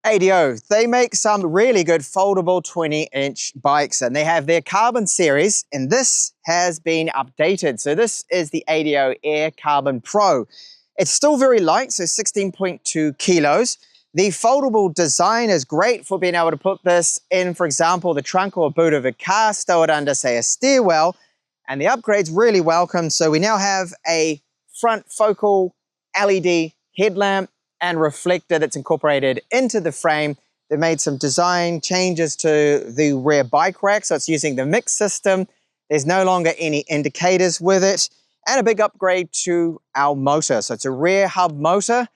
ADO, they make some really good foldable 20-inch bikes, and they have their Carbon series, and this has been updated. So this is the ADO Air Carbon Pro. It's still very light, so 16.2 kilos. The foldable design is great for being able to put this in, for example, the trunk or boot of a car, stow it under, say, a stairwell, and the upgrade's really welcome. So we now have a front focal LED headlamp and reflector that's incorporated into the frame. They've made some design changes to the rear bike rack, so it's using the mix system. There's no longer any indicators with it, and a big upgrade to our motor. So it's a rear hub motor,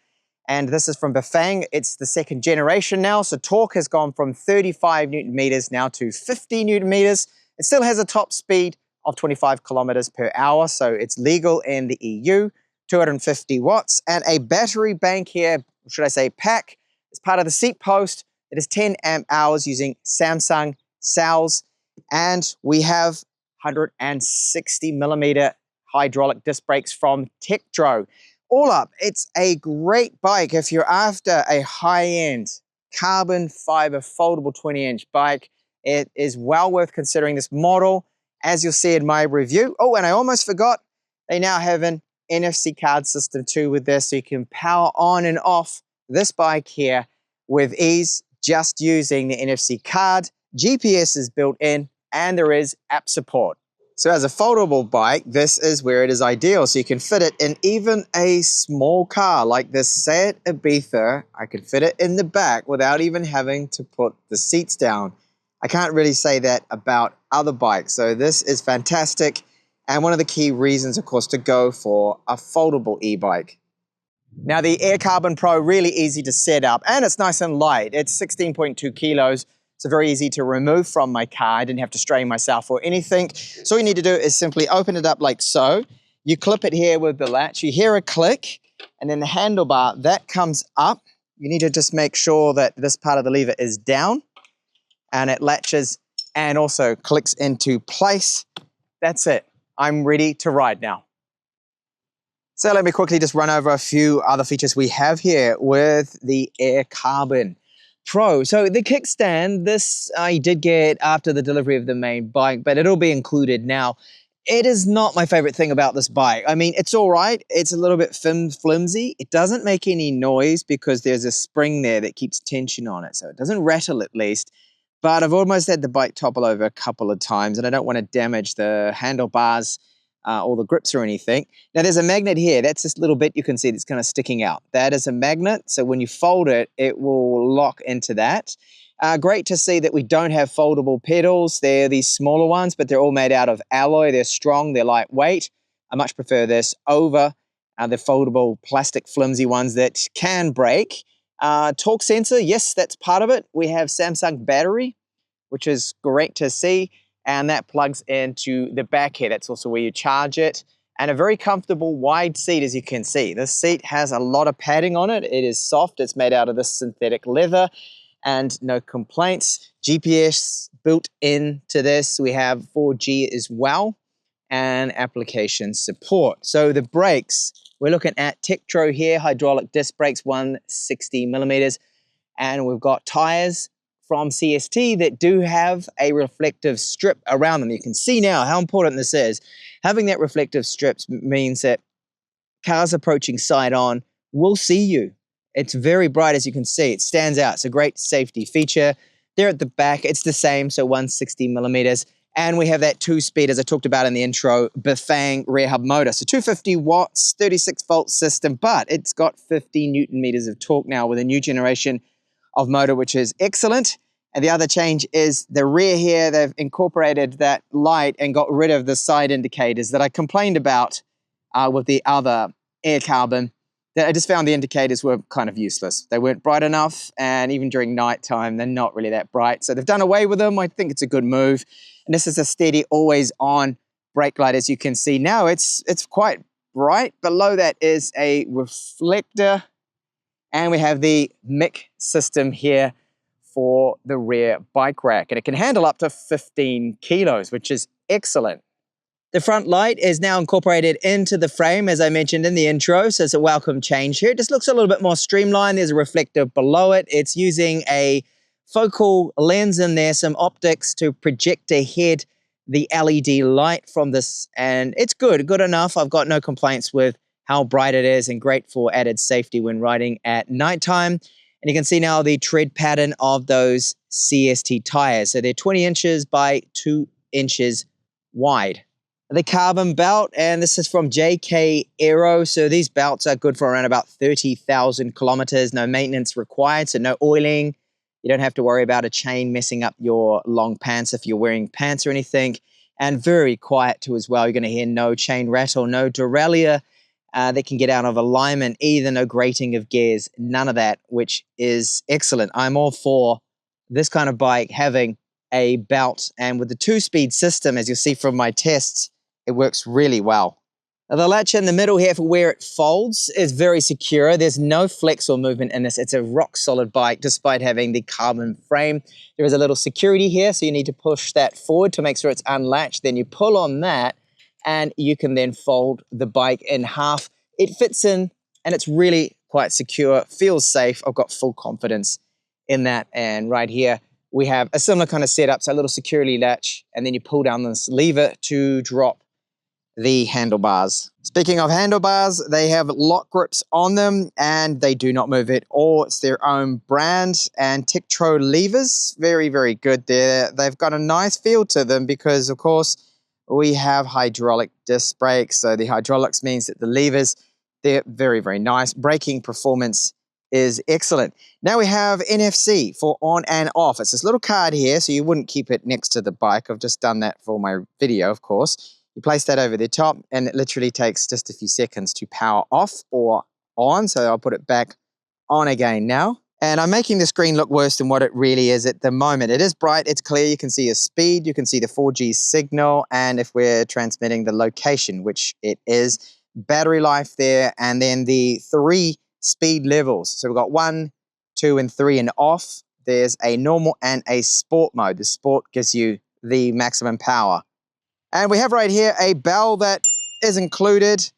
and this is from Bafang. It's the second generation now, so torque has gone from 35 Newton meters now to 50 Newton meters. It still has a top speed of 25 kilometers per hour, so it's legal in the EU. 250 watts, and a battery bank here, or should I say pack, as part of the seat post. It is 10 amp hours using Samsung cells, and we have 160 millimeter hydraulic disc brakes from TechTablets. All up, it's a great bike if you're after a high-end carbon fiber foldable 20-inch bike. It is well worth considering this model, as you'll see in my review. Oh, and I almost forgot, they now have an NFC card system too with this, so you can power on and off this bike here with ease just using the NFC card. GPS is built in, and there is app support. So as a foldable bike, this is where it is ideal. So you can fit it in even a small car like this Seat Ibiza. I could fit it in the back without even having to put the seats down. I can't really say that about other bikes, so this is fantastic. And one of the key reasons, of course, to go for a foldable e-bike. Now, the Air Carbon Pro, really easy to set up, and it's nice and light. It's 16.2 kilos, so very easy to remove from my car. I didn't have to strain myself or anything. So all you need to do is simply open it up like so. You clip it here with the latch. You hear a click, and then the handlebar, that comes up. You need to just make sure that this part of the lever is down, and it latches and also clicks into place. That's it. I'm ready to ride now. So let me quickly just run over a few other features we have here with the Air Carbon Pro. So the kickstand, this I did get after the delivery of the main bike, but it'll be included now. It is not my favorite thing about this bike. I mean, it's all right. It's a little bit flimsy. It doesn't make any noise because there's a spring there that keeps tension on it, so it doesn't rattle at least. But I've almost had the bike topple over a couple of times, and I don't want to damage the handlebars or the grips or anything. Now, there's a magnet here. That's this little bit you can see that's kind of sticking out. That is a magnet, so when you fold it, it will lock into that. Great to see that we don't have foldable pedals. They're these smaller ones, but they're all made out of alloy. They're strong, they're lightweight. I much prefer this over the foldable plastic flimsy ones that can break. Torque sensor, yes, that's part of it. We have Samsung battery, which is great to see, and that plugs into the back here. That's also where you charge it, and a very comfortable wide seat, as you can see. This seat has a lot of padding on it. It is soft. It's made out of this synthetic leather, and no complaints. GPS built into this. We have 4G as well, and application support. So the brakes, we're looking at TechTablets here, hydraulic disc brakes, 160 millimeters, and we've got tires from CST that do have a reflective strip around them. You can see now how important this is. Having that reflective strip means that cars approaching side on will see you. It's very bright, as you can see. It stands out. It's a great safety feature. There at the back, it's the same, so 160 millimeters. And we have that 2-speed, as I talked about in the intro, Bafang rear hub motor. So 250 watts, 36 volt system, but it's got 50 Newton meters of torque now with a new generation of motor, which is excellent. And the other change is the rear here. They've incorporated that light and got rid of the side indicators that I complained about with the other Air Carbon. I just found the indicators were kind of useless. They weren't bright enough, and even during nighttime, they're not really that bright. So they've done away with them. I think it's a good move. And this is a steady, always on brake light, as you can see now. It's quite bright. Below that is a reflector, and we have the mic system here for the rear bike rack. And it can handle up to 15 kilos, which is excellent. The front light is now incorporated into the frame, as I mentioned in the intro, so it's a welcome change here. It just looks a little bit more streamlined. There's a reflector below it. It's using a focal lens in there, some optics to project ahead the LED light from this, and it's good enough. I've got no complaints with how bright it is, and great for added safety when riding at nighttime. And you can see now the tread pattern of those CST tires. So they're 20 inches by 2 inches wide. The carbon belt, and this is from JK Aero. So these belts are good for around about 30,000 kilometers. No maintenance required, so no oiling. You don't have to worry about a chain messing up your long pants if you're wearing pants or anything. And very quiet too as well. You're going to hear no chain rattle, no derailleur that can get out of alignment either, no grating of gears, none of that, which is excellent. I'm all for this kind of bike having a belt, and with the 2-speed system, as you'll see from my tests, it works really well. The latch in the middle here for where it folds is very secure. There's no flex or movement in this. It's a rock solid bike despite having the carbon frame. There is a little security here, so you need to push that forward to make sure it's unlatched. Then you pull on that and you can then fold the bike in half. It fits in and it's really quite secure, feels safe. I've got full confidence in that. And right here we have a similar kind of setup, so a little security latch, and then you pull down this lever to drop the handlebars. Speaking of handlebars, they have lock grips on them and they do not move at all. It's their own brand, and Tektro levers, very, very good there. They've got a nice feel to them because, of course, we have hydraulic disc brakes. So the hydraulics means that the levers, they're very, very nice. Braking performance is excellent. Now we have NFC for on and off. It's this little card here, so you wouldn't keep it next to the bike. I've just done that for my video, of course. You place that over the top and it literally takes just a few seconds to power off or on. So I'll put it back on again now. And I'm making the screen look worse than what it really is at the moment. It is bright, it's clear, you can see your speed, you can see the 4G signal, and if we're transmitting the location, which it is, battery life there, and then the 3 speed levels. So we've got 1, 2, and 3 and off. There's a normal and a sport mode. The sport gives you the maximum power. And we have right here a bell that is included,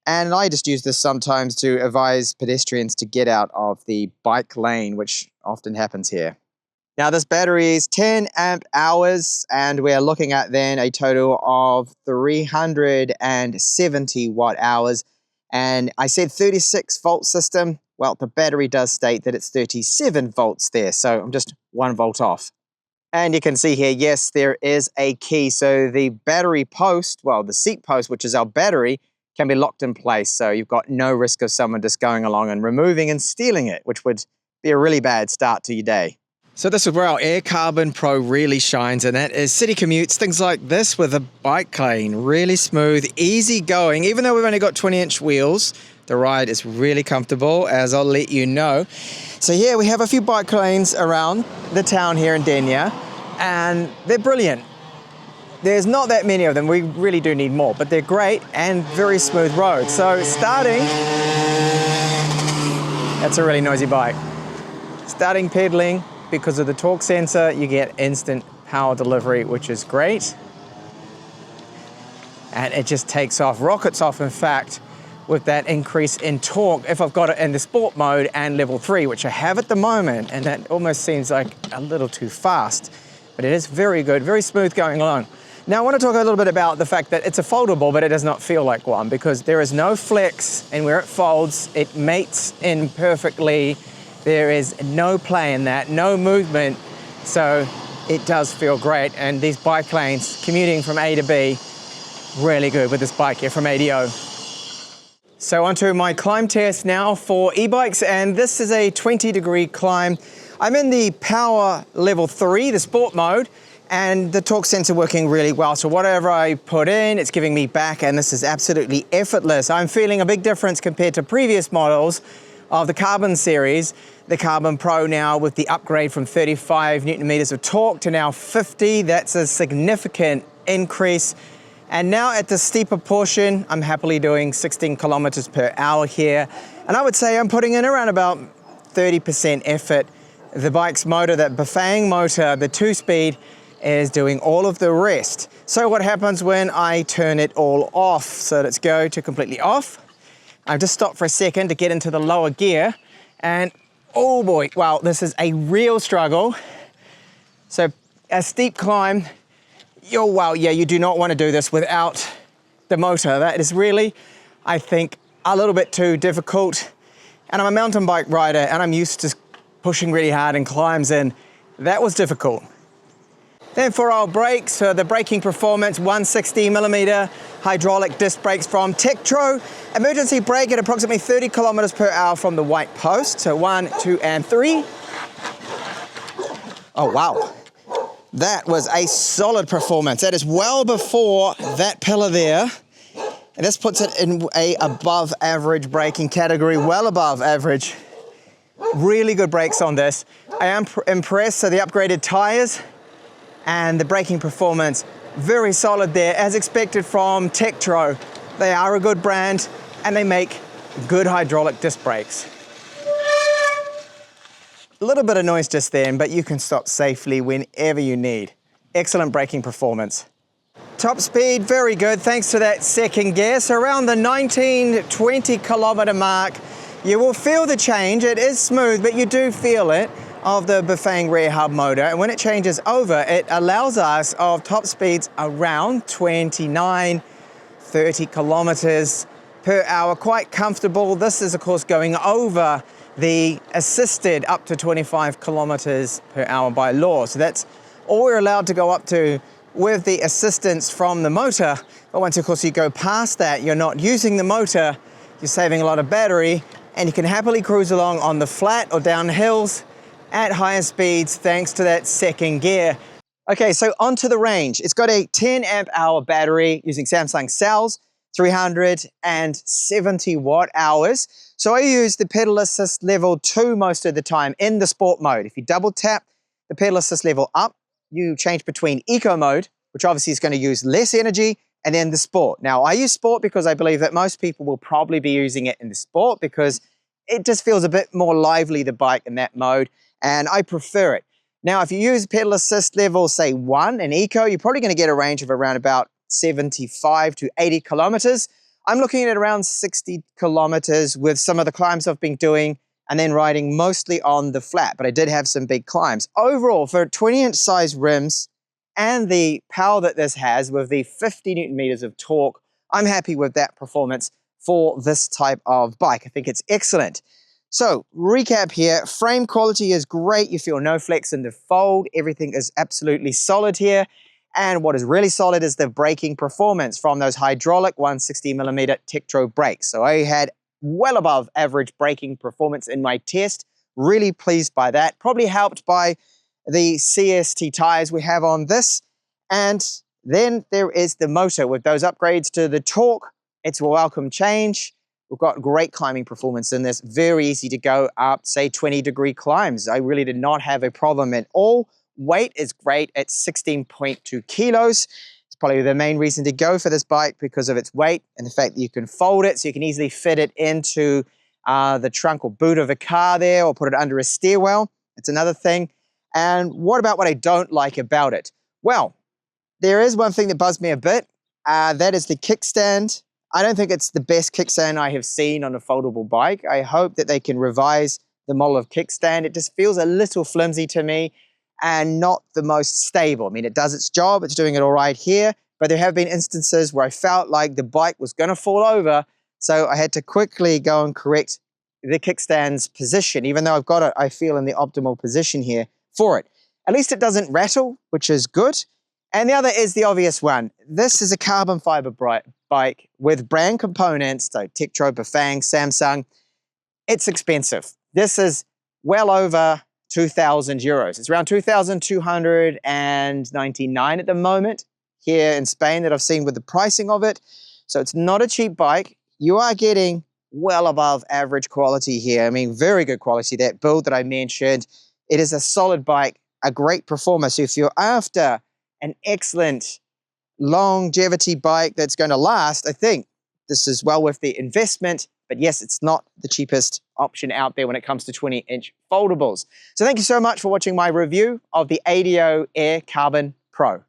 and I just use this sometimes to advise pedestrians to get out of the bike lane, which often happens here. Now this battery is 10 amp hours, and we're looking at then a total of 370 watt hours. And I said 36 volt system. Well, the battery does state that it's 37 volts there, so I'm just 1 volt off. And you can see here, yes, there is a key. So the battery post, well, the seat post, which is our battery, can be locked in place. So you've got no risk of someone just going along and removing and stealing it, which would be a really bad start to your day. So this is where our Air Carbon Pro really shines, and that is city commutes, things like this with a bike lane. Really smooth, easy going. Even though we've only got 20-inch wheels, the ride is really comfortable, as I'll let you know. So here we have a few bike lanes around the town here in Denia, and they're brilliant. There's not that many of them. We really do need more, but they're great and very smooth roads. So starting, that's a really noisy bike. Starting pedaling, because of the torque sensor, you get instant power delivery, which is great. And it just takes off, rockets off, in fact, with that increase in torque if I've got it in the sport mode and level 3, which I have at the moment, and that almost seems like a little too fast, but it is very good, very smooth going along. Now I want to talk a little bit about the fact that it's a foldable, but it does not feel like one, because there is no flex, and where it folds, it mates in perfectly. There is no play in that, no movement, so it does feel great. And these bike lanes, commuting from A to B, really good with this bike here from ADO. So onto my climb test now for e-bikes, and this is a 20-degree climb. I'm in the power level 3, the sport mode, and the torque sensor working really well. So whatever I put in, it's giving me back, and this is absolutely effortless. I'm feeling a big difference compared to previous models of the Carbon series. The Carbon Pro now with the upgrade from 35 Newton meters of torque to now 50. That's a significant increase. And now at the steeper portion, I'm happily doing 16 kilometers per hour here. And I would say I'm putting in around about 30% effort. The bike's motor, that Bafang motor, the 2-speed, is doing all of the rest. So what happens when I turn it all off? So let's go to completely off. I've just stopped for a second to get into the lower gear, and oh boy, wow, this is a real struggle. So a steep climb, wow, yeah, you do not want to do this without the motor. That is really, I think, a little bit too difficult. And I'm a mountain bike rider and I'm used to pushing really hard in climbs, and that was difficult. Then for our brakes, the braking performance, 160mm hydraulic disc brakes from TechTablets. Emergency brake at approximately 30 kilometers per hour from the white post. So 1, 2, and 3. Oh, wow. That was a solid performance. That is well before that pillar there. And this puts it in a above average braking category, well above average. Really good brakes on this. I am impressed. So the upgraded tires and the braking performance, very solid there, as expected from TechTablets. They are a good brand and they make good hydraulic disc brakes. A little bit of noise just then, but you can stop safely whenever you need. Excellent braking performance. Top speed, very good, thanks to that second gear. So around the 19-20 kilometer mark, you will feel the change. It is smooth, but you do feel it, of the Bafang rear hub motor. And when it changes over, it allows us of top speeds around 29, 30 kilometers per hour, quite comfortable. This is of course going over the assisted up to 25 kilometers per hour by law. So that's all we're allowed to go up to with the assistance from the motor. But once of course you go past that, you're not using the motor, you're saving a lot of battery, and you can happily cruise along on the flat or down hills at higher speeds thanks to that second gear. Okay, so onto the range. It's got a 10 amp hour battery using Samsung cells, 370 watt hours. So I use the pedal assist level 2 most of the time in the sport mode. If you double tap the pedal assist level up, you change between eco mode, which obviously is going to use less energy, and then the sport. Now I use sport because I believe that most people will probably be using it in the sport because it just feels a bit more lively, the bike, in that mode, and I prefer it. Now, if you use pedal assist level, say 1 in eco, you're probably going to get a range of around about 75 to 80 kilometers. I'm looking at around 60 kilometers with some of the climbs I've been doing and then riding mostly on the flat, but I did have some big climbs. Overall, for 20-inch size rims and the power that this has with the 50 Newton meters of torque, I'm happy with that performance for this type of bike. I think it's excellent. So, recap here, frame quality is great. You feel no flex in the fold. Everything is absolutely solid here. And what is really solid is the braking performance from those hydraulic 160mm TechTablets brakes. So I had well above average braking performance in my test. Really pleased by that. Probably helped by the CST tires we have on this. And then there is the motor with those upgrades to the torque. It's a welcome change. We've got great climbing performance in this. Very easy to go up, say 20-degree climbs. I really did not have a problem at all. Weight is great at 16.2 kilos. It's probably the main reason to go for this bike because of its weight and the fact that you can fold it so you can easily fit it into the trunk or boot of a car there, or put it under a stairwell. It's another thing. And what about what I don't like about it? Well, there is one thing that bugs me a bit. That is the kickstand. I don't think it's the best kickstand I have seen on a foldable bike. I hope that they can revise the model of kickstand. It just feels a little flimsy to me and not the most stable. I mean, it does its job. It's doing it all right here, but there have been instances where I felt like the bike was going to fall over. So I had to quickly go and correct the kickstand's position, even though I've got it, I feel, in the optimal position here for it. At least it doesn't rattle, which is good. And the other is the obvious one. This is a carbon fiber bike with brand components, so TechTablets, Bafang, Samsung. It's expensive. This is well over 2,000 euros. It's around 2,299 at the moment here in Spain that I've seen with the pricing of it. So it's not a cheap bike. You are getting well above average quality here. I mean, very good quality. That build that I mentioned, it is a solid bike, a great performer. So if you're after an excellent longevity bike that's going to last, I think this is well worth the investment. But yes, it's not the cheapest option out there when it comes to 20-inch foldables. So thank you so much for watching my review of the ADO Air Carbon Pro.